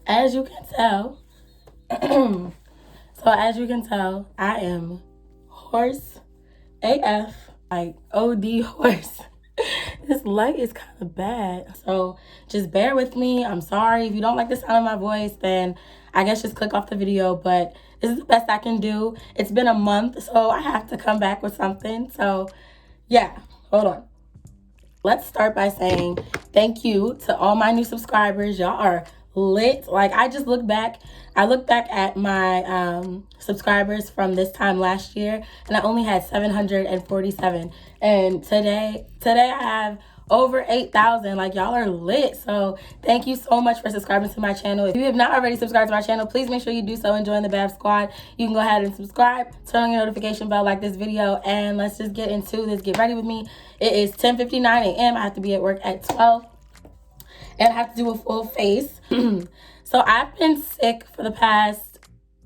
as you can tell, I am hoarse AF, like OD hoarse. This light is kind of bad, so just bear with me. I'm sorry. If you don't like the sound of my voice, then I guess just click off the video, but this is the best I can do. It's been a month, so I have to come back with something. So yeah, hold on. Let's start by saying thank you to all my new subscribers. Y'all are lit. Like, I look back at my subscribers from this time last year, and I only had 747, and today I have over 8,000. Like, y'all are lit. So thank you so much for subscribing to my channel. If you have not already subscribed to my channel, please make sure you do so and join the Bab Squad. You can go ahead and subscribe, turn on your notification bell, like this video, and let's just get into this. Get ready with me. It is 10:59 a.m. I have to be at work at 12, and I have to do a full face. So I've been sick for the past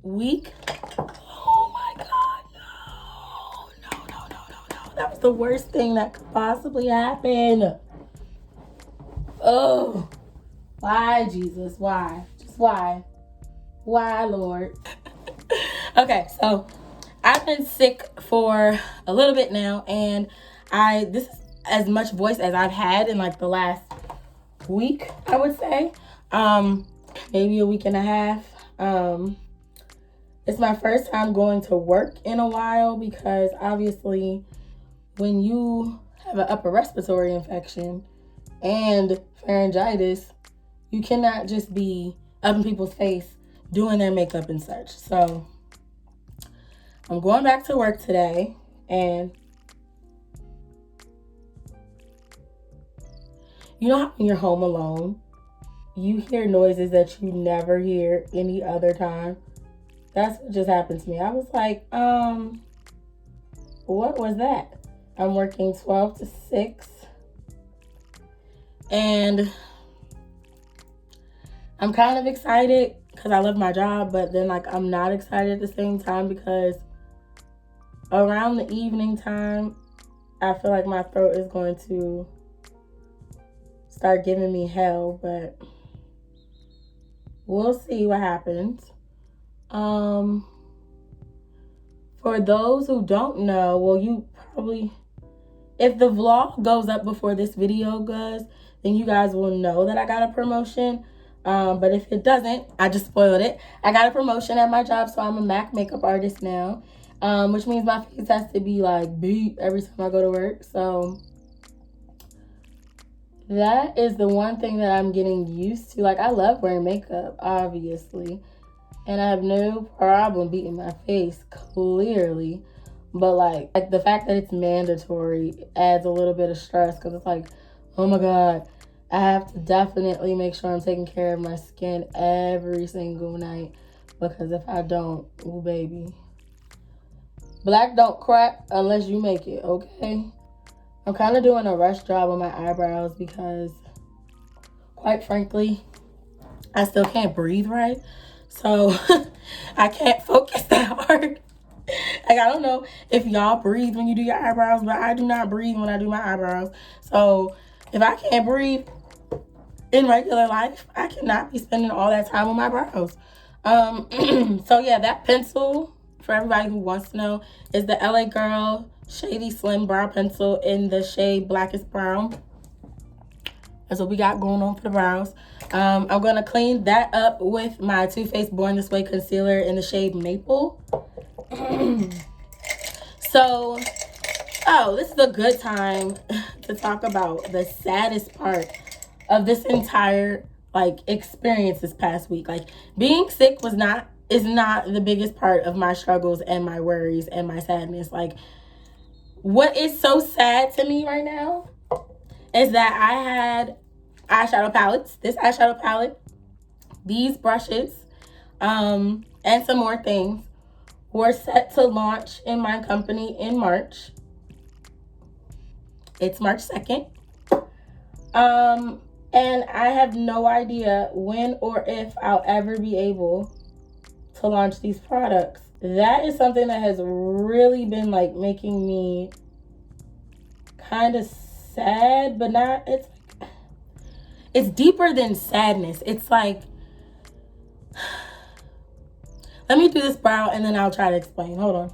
week. Oh my God, no. That was the worst thing that could possibly happen. Oh, why, Jesus? Why? Just why? Why, Lord? Okay, so I've been sick for a little bit now, and this is as much voice as I've had in like the last week, I would say. Maybe a week and a half. It's my first time going to work in a while, because obviously when you have an upper respiratory infection and pharyngitis, you cannot just be up in people's face doing their makeup and such. So I'm going back to work today, and you know how when you're home alone, you hear noises that you never hear any other time? That's what just happened to me. I was like, what was that? I'm working 12 to 6. And I'm kind of excited because I love my job, but then like I'm not excited at the same time, because around the evening time, I feel like my throat is going to start giving me hell, but we'll see what happens. For those who don't know, well, you probably, if the vlog goes up before this video goes, then you guys will know that I got a promotion. But if it doesn't, I just spoiled it. I got a promotion at my job, so I'm a MAC makeup artist now, which means my face has to be like beat every time I go to work. So that is the one thing that I'm getting used to. Like, I love wearing makeup, obviously, and I have no problem beating my face, clearly. But like the fact that it's mandatory adds a little bit of stress, because it's like, oh my God, I have to definitely make sure I'm taking care of my skin every single night, because if I don't, ooh baby, black don't crack unless you make it, okay? I'm kind of doing a rush job on my eyebrows because, quite frankly, I still can't breathe right. So I can't focus that hard. Like, I don't know if y'all breathe when you do your eyebrows, but I do not breathe when I do my eyebrows. So if I can't breathe in regular life, I cannot be spending all that time on my brows. So yeah, that pencil, for everybody who wants to know, is the LA Girl Shady Slim Brow Pencil in the shade Blackest Brown. That's what we got going on for the brows. I'm going to clean that up with my Too Faced Born This Way concealer in the shade Maple. So, this is a good time to talk about the saddest part of this entire experience this past week. Like, being sick is not the biggest part of my struggles and my worries and my sadness. Like, what is so sad to me right now is that I had eyeshadow palettes, this eyeshadow palette, these brushes, and some more things were set to launch in my company in March. It's March 2nd. And I have no idea when or if I'll ever be able to launch these products. That is something that has really been making me kind of sad, but not, it's deeper than sadness. It's like, Let me do this brow and then I'll try to explain. Hold on.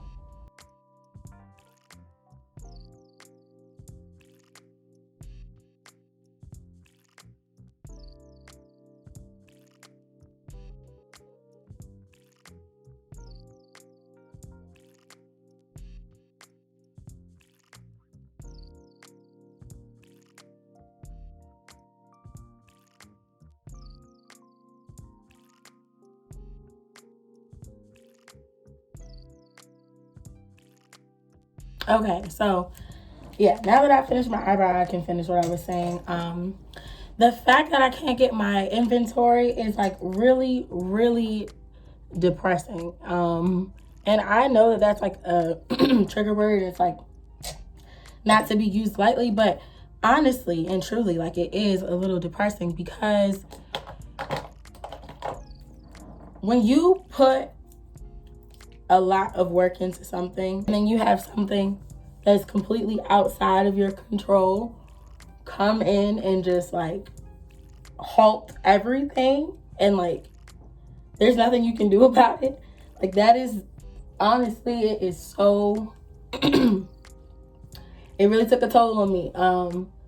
Okay, so yeah, now that I finished my eyebrow, I can finish what I was saying. The fact that I can't get my inventory is like really, really depressing. And I know that that's like a trigger word. It's like not to be used lightly, but honestly and truly, like it is a little depressing because when you put a lot of work into something and then you have something that's completely outside of your control come in and just like halt everything, and like there's nothing you can do about it, like that is honestly, it is so it really took a toll on me.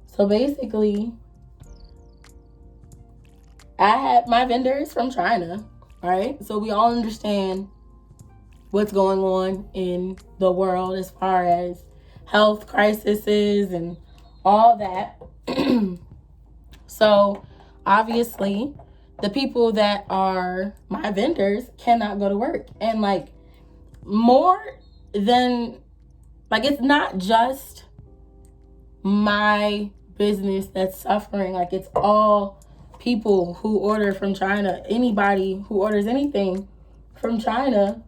So basically I had my vendors from China, right? So we all understand what's going on in the world as far as health crises and all that. So obviously the people that are my vendors cannot go to work. And like more than like, it's not just my business that's suffering. Like it's all people who order from China. Anybody who orders anything from China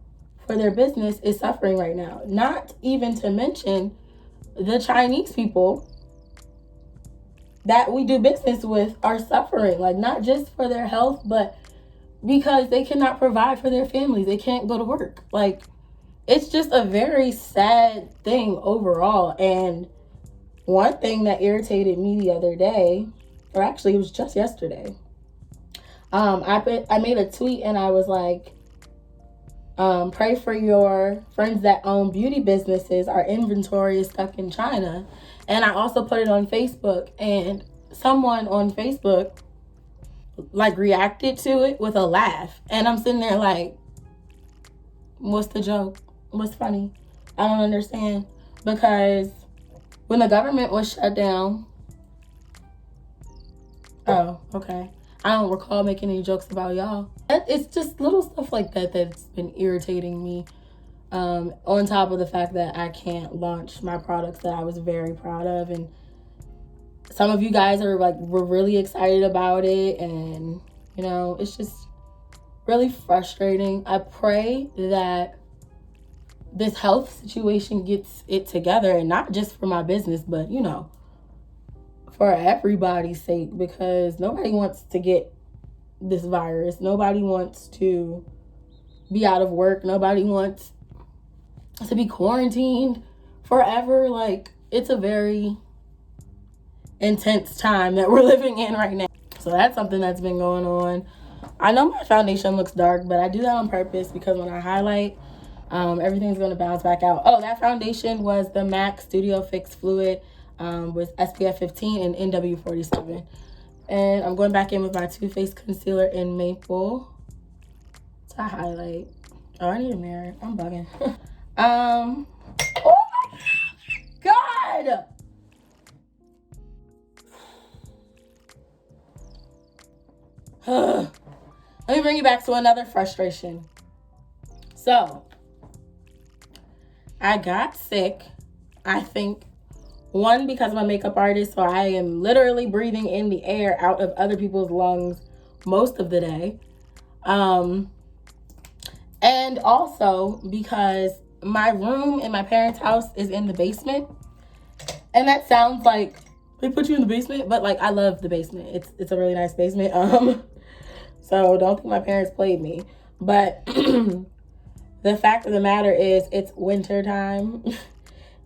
for their business is suffering right now. Not even to mention the Chinese people that we do business with are suffering, like not just for their health, but because they cannot provide for their families. They can't go to work. Like it's just a very sad thing overall. And one thing that irritated me the other day, or actually it was just yesterday, I made a tweet and I was like, pray for your friends that own beauty businesses. Our inventory is stuck in China. And I also put it on Facebook, and someone on Facebook like reacted to it with a laugh. And I'm sitting there like, what's the joke? What's funny? I don't understand. Because when the government was shut down, oh, okay. I don't recall making any jokes about y'all. It's just little stuff like that that's been irritating me. On top of the fact that I can't launch my products that I was very proud of. And some of you guys are like, were really excited about it. And, you know, it's just really frustrating. I pray that this health situation gets it together, and not just for my business, but, you know, for everybody's sake, because nobody wants to get this virus. Nobody wants to be out of work. Nobody wants to be quarantined forever. Like it's a very intense time that we're living in right now. So that's something that's been going on. I know my foundation looks dark, but I do that on purpose because when I highlight, everything's going to bounce back out. Oh, that foundation was the MAC Studio Fix Fluid with SPF 15 and NW 47. And I'm going back in with my Too Faced Concealer in Maple to highlight. Oh, I need a mirror. I'm bugging. Oh my God! Let me bring you back to another frustration. So, I got sick, I think, one, because I'm a makeup artist, so I am literally breathing in the air out of other people's lungs most of the day. And also because my room in my parents' house is in the basement. And that sounds like they put you in the basement, but like I love the basement. It's a really nice basement. So don't think my parents played me. But the fact of the matter is it's winter time.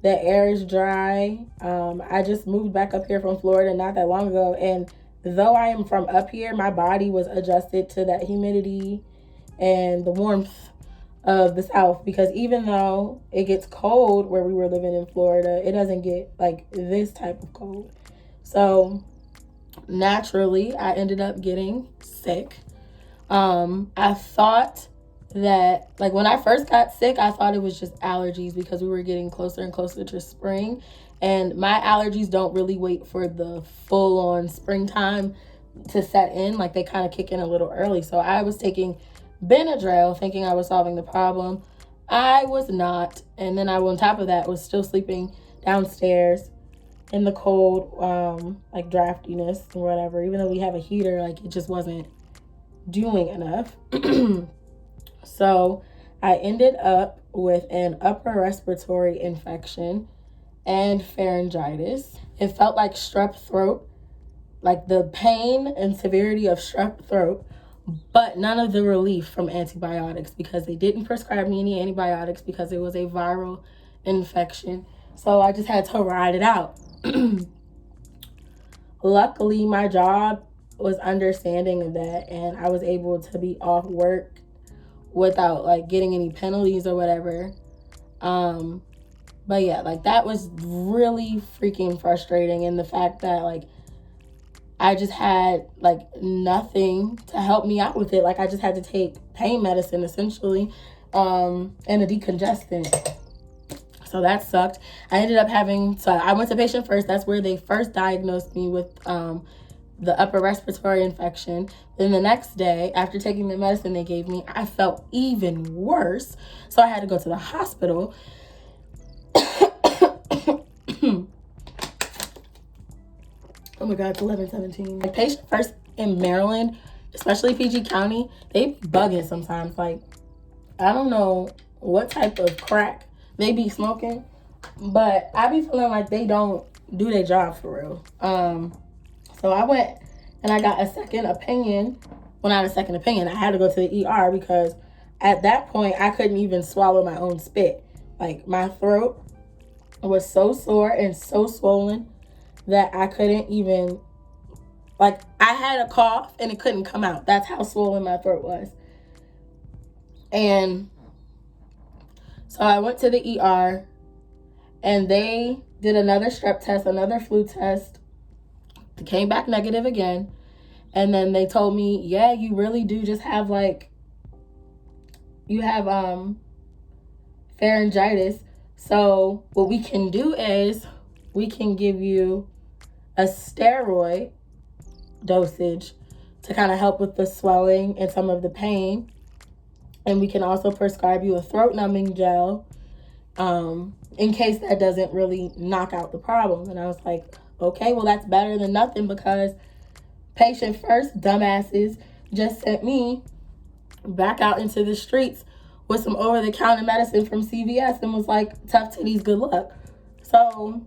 The air is dry. I just moved back up here from Florida not that long ago, and though I am from up here, my body was adjusted to that humidity and the warmth of the South, because even though it gets cold where we were living in Florida, it doesn't get like this type of cold. So naturally, I ended up getting sick. I thought that, like, when I first got sick, I thought it was just allergies because we were getting closer and closer to spring. And my allergies don't really wait for the full-on springtime to set in. Like, they kind of kick in a little early. So I was taking Benadryl thinking I was solving the problem. I was not. And then I, on top of that, was still sleeping downstairs in the cold, like draftiness or whatever. Even though we have a heater, like, it just wasn't doing enough. So I ended up with an upper respiratory infection and pharyngitis. It felt like strep throat, like the pain and severity of strep throat, but none of the relief from antibiotics, because they didn't prescribe me any antibiotics because it was a viral infection. So I just had to ride it out. Luckily, my job was understanding of that, and I was able to be off work without like getting any penalties or whatever. But yeah, like, that was really freaking frustrating. And the fact that, like, I just had like nothing to help me out with it. Like, I just had to take pain medicine essentially, and a decongestant. So that sucked. I ended up I went to patient first. That's where they first diagnosed me with the upper respiratory infection. Then the next day, after taking the medicine they gave me, I felt even worse. So I had to go to the hospital. Oh my God, it's 11:17. Like, patient first in Maryland, especially PG County, they be bugging sometimes. Like, I don't know what type of crack they be smoking, but I be feeling like they don't do their job for real. So I went and I got a second opinion. Well, not a second opinion. I had to go to the ER because at that point I couldn't even swallow my own spit. Like, my throat was so sore and so swollen that I couldn't even, like, I had a cough and it couldn't come out. That's how swollen my throat was. And so I went to the ER and they did another strep test, another flu test. It came back negative again. And then they told me, yeah, you really do just have you have pharyngitis. So what we can do is we can give you a steroid dosage to kind of help with the swelling and some of the pain. And we can also prescribe you a throat numbing gel in case that doesn't really knock out the problem. And I was like, okay, well, that's better than nothing, because patient first dumbasses just sent me back out into the streets with some over-the-counter medicine from CVS and was like, tough titties, good luck. So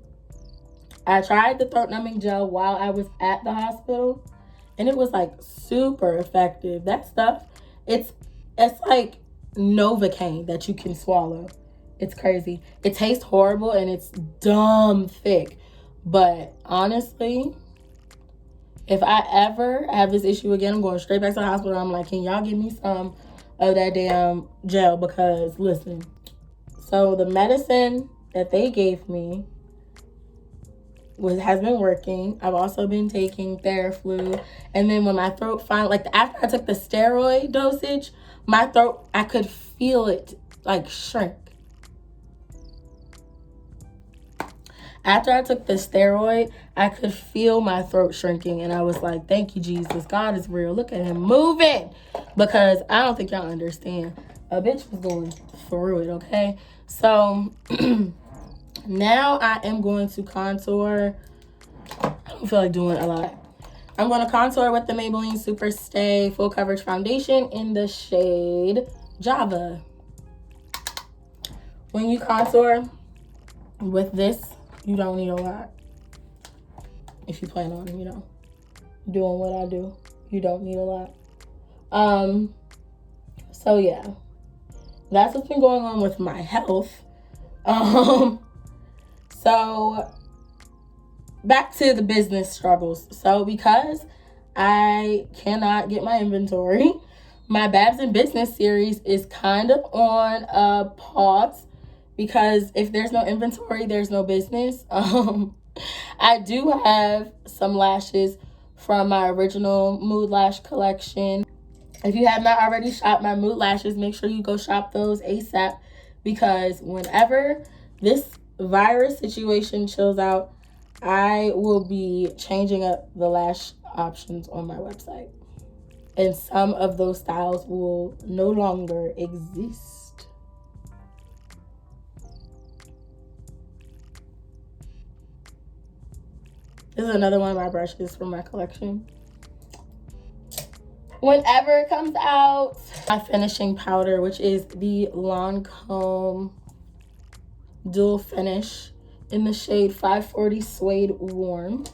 I tried the throat numbing gel while I was at the hospital, and it was like super effective. That stuff, it's like Novocaine that you can swallow. It's crazy. It tastes horrible and it's dumb thick. But honestly, if I ever have this issue again, I'm going straight back to the hospital. I'm like, can y'all give me some of that damn gel? Because listen, so the medicine that they gave me has been working. I've also been taking Theraflu. And then when my throat finally, like, after I took the steroid dosage, my throat, I could feel it like shrink. After I took the steroid, I could feel my throat shrinking, and I was like, thank you, Jesus. God is real. Look at him moving. Because I don't think y'all understand. A bitch was going through it, okay? So now I am going to contour. I don't feel like doing a lot. I'm going to contour with the Maybelline Super Stay Full Coverage Foundation in the shade Java. When you contour with this, you don't need a lot. If you plan on, doing what I do, you don't need a lot. So yeah, that's what's been going on with my health. So back to the business struggles. So because I cannot get my inventory, my Babs in Business series is kind of on a pause because if there's no inventory, there's no business. I do have some lashes from my original Mood Lash collection. If you have not already shopped my Mood Lashes, make sure you go shop those ASAP, because whenever this virus situation chills out, I will be changing up the lash options on my website. And some of those styles will no longer exist. This is another one of my brushes from my collection. Whenever it comes out, my finishing powder, which is the Lancome Dual Finish in the shade 540 Suede Warm.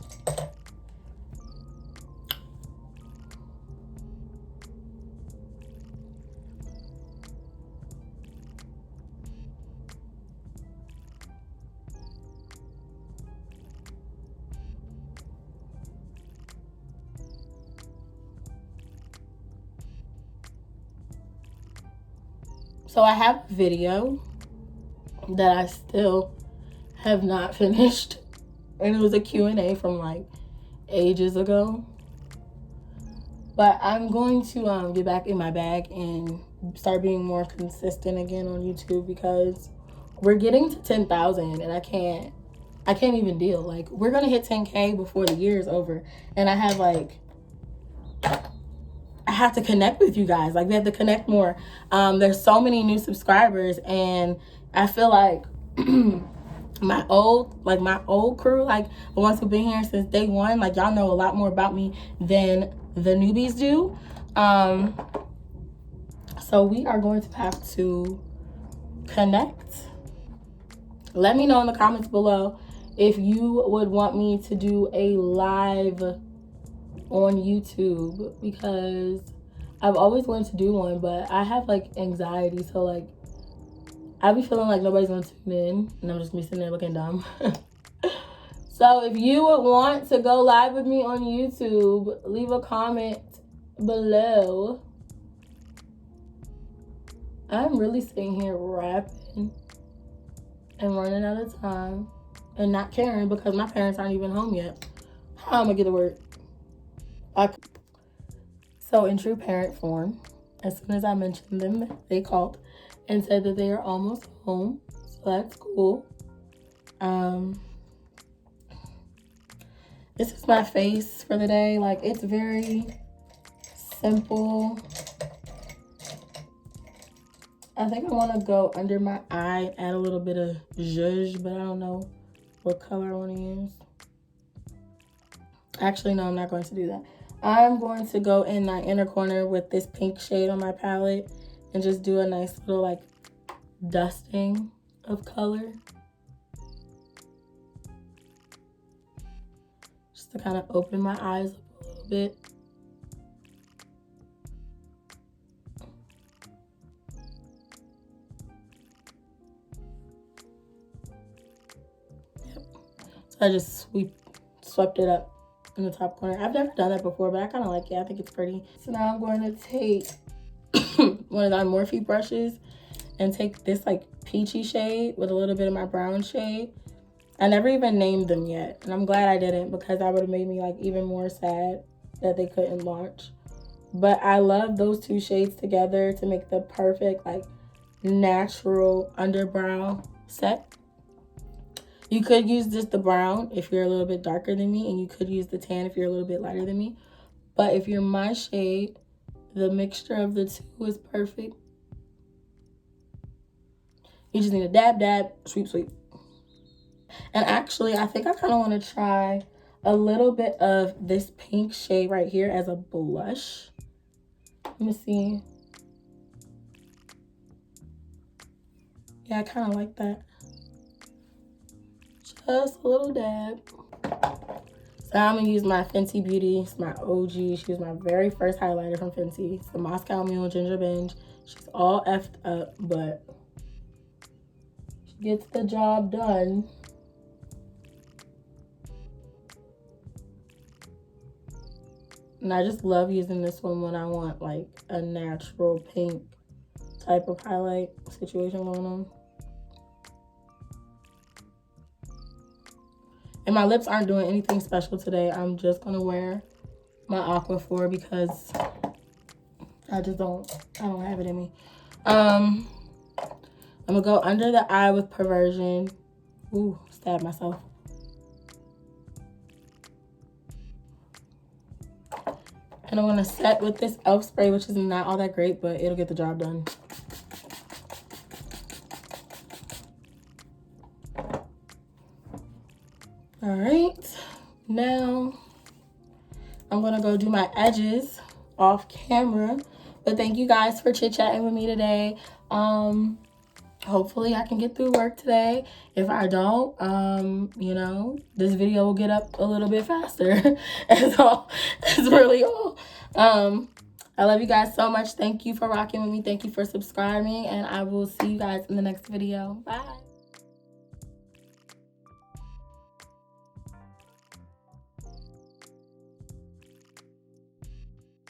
So I have a video that I still have not finished, and it was a Q&A from like ages ago. But I'm going to get back in my bag and start being more consistent again on YouTube, because we're getting to 10,000 and I can't even deal. Like, we're gonna hit 10K before the year is over, and I have to connect with you guys. Like, we have to connect more. There's so many new subscribers, and I feel like my old crew, like the ones who've been here since day one, like, y'all know a lot more about me than the newbies do. So we are going to have to connect. Let me know in the comments below if you would want me to do a live on YouTube, because I've always wanted to do one, but I have like anxiety, so like I be feeling like nobody's gonna tune in and I'm just gonna be sitting there looking dumb. So if you would want to go live with me on YouTube, leave a comment below. I'm really sitting here rapping and running out of time and not caring because my parents aren't even home yet. How am I gonna get to work? So in true parent form, as soon as I mentioned them, they called and said that they are almost home. So that's cool. This is my face for the day. Like, it's very simple. I think I want to go under my eye, add a little bit of zhuzh, but I don't know what color I want to use. Actually, no, I'm not going to do that. I'm going to go in my inner corner with this pink shade on my palette and just do a nice little like dusting of color. Just to kind of open my eyes up a little bit. Yep. So I just swept it up in the top corner. I've never done that before, but I kind of like it. I think it's pretty. So now I'm going to take one of the Morphe brushes and take this like peachy shade with a little bit of my brown shade. I never even named them yet, and I'm glad I didn't, because that would have made me like even more sad that they couldn't launch. But I love those two shades together to make the perfect like natural underbrow set. You could use just the brown if you're a little bit darker than me, and you could use the tan if you're a little bit lighter than me. But if you're my shade, the mixture of the two is perfect. You just need a dab, dab, sweep, sweep. And actually, I think I kind of want to try a little bit of this pink shade right here as a blush. Let me see. Yeah, I kind of like that. Just a little dab. So I'm gonna use my Fenty Beauty. It's my OG. She was my very first highlighter from Fenty. It's the Moscow Mule Ginger Binge. She's all effed up, but she gets the job done. And I just love using this one when I want like a natural pink type of highlight situation going on. And my lips aren't doing anything special today. I'm just gonna wear my Aquaphor because I don't have it in me. I'm gonna go under the eye with Perversion. Ooh, stab myself. And I'm gonna set with this e.l.f. spray, which is not all that great, but it'll get the job done. All right, now I'm gonna go do my edges off camera. But thank you guys for chit-chatting with me today. Hopefully I can get through work today. If I don't, you know, this video will get up a little bit faster. That's really all. I love you guys so much. Thank you for rocking with me. Thank you for subscribing, and I will see you guys in the next video. Bye.